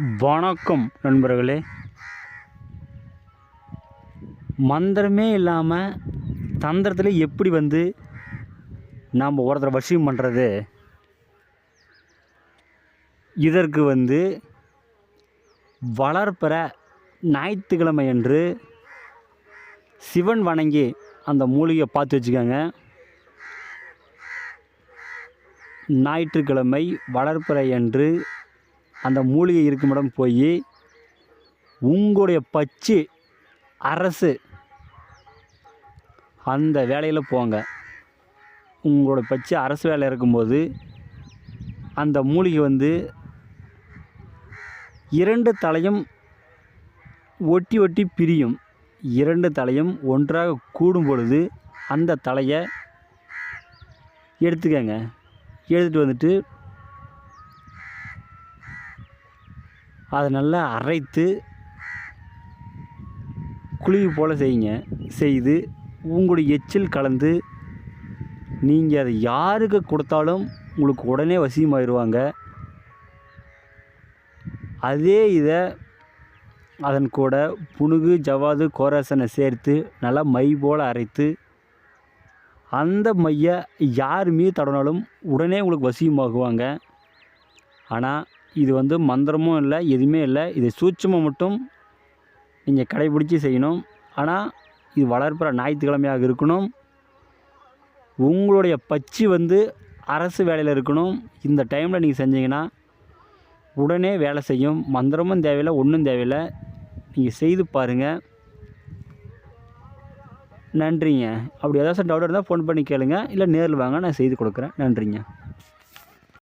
வணக்கம் நண்பர்களே. மந்திரமே இல்லாமல் தந்திரத்தில் எப்படி நாம் ஒருத்தரை வசியம் பண்ணுறது? இதற்கு வளர்பிற ஞாயிற்றுக்கிழமை அன்று சிவன் வணங்கி அந்த மூலிகையை பார்த்து வச்சுக்கோங்க. ஞாயிற்றுக்கிழமை வளர்பிறை அன்று அந்த மூலிகை இருக்கும் இடம் போய் உங்களுடைய பச்சு அரசு அந்த வேலையில் போங்க. உங்களோட பச்சு அரசு வேலை இருக்கும்போது அந்த மூலிகை இரண்டு தலையும் ஒட்டி ஒட்டி பிரியும். இரண்டு தலையும் ஒன்றாக கூடும் பொழுது அந்த தலையை எடுத்துக்கங்க. எடுத்துகிட்டு அதை நல்லா அரைத்து குழிவு போல் செய்து உங்களுடைய எச்சில் கலந்து நீங்கள் அதை யாருக்கு கொடுத்தாலும் உங்களுக்கு உடனே வசியமாயிடுவாங்க. அதே இதை அதன் கூட புனுகு, ஜவ்வாது, கோராசனை சேர்த்து நல்லா மை போல் அரைத்து அந்த மையை யார் மீது தடவினாலும் உடனே உங்களுக்கு வசியமாகுவாங்க. ஆனால் இது மந்திரமும் இல்லை, எதுவுமே இல்லை. இது சூட்சமாக மட்டும் நீங்கள் கடைபிடிச்சி செய்யணும். ஆனால் இது வளர்ப்புற ஞாயிற்றுக்கிழமையாக இருக்கணும். உங்களுடைய பச்சு அரசு வேலையில் இருக்கணும். இந்த டைமில் நீங்கள் செஞ்சீங்கன்னா உடனே வேலை செய்யும். மந்திரமும் தேவையில்லை, ஒன்றும் தேவையில்லை. நீங்கள் செய்து பாருங்கள். நன்றிங்க. அப்படி ஏதாச்சும் டவுட் இருந்தால் ஃபோன் பண்ணி கேளுங்க, இல்லை நேரில் வாங்க, நான் செய்து கொடுக்குறேன். நன்றிங்க.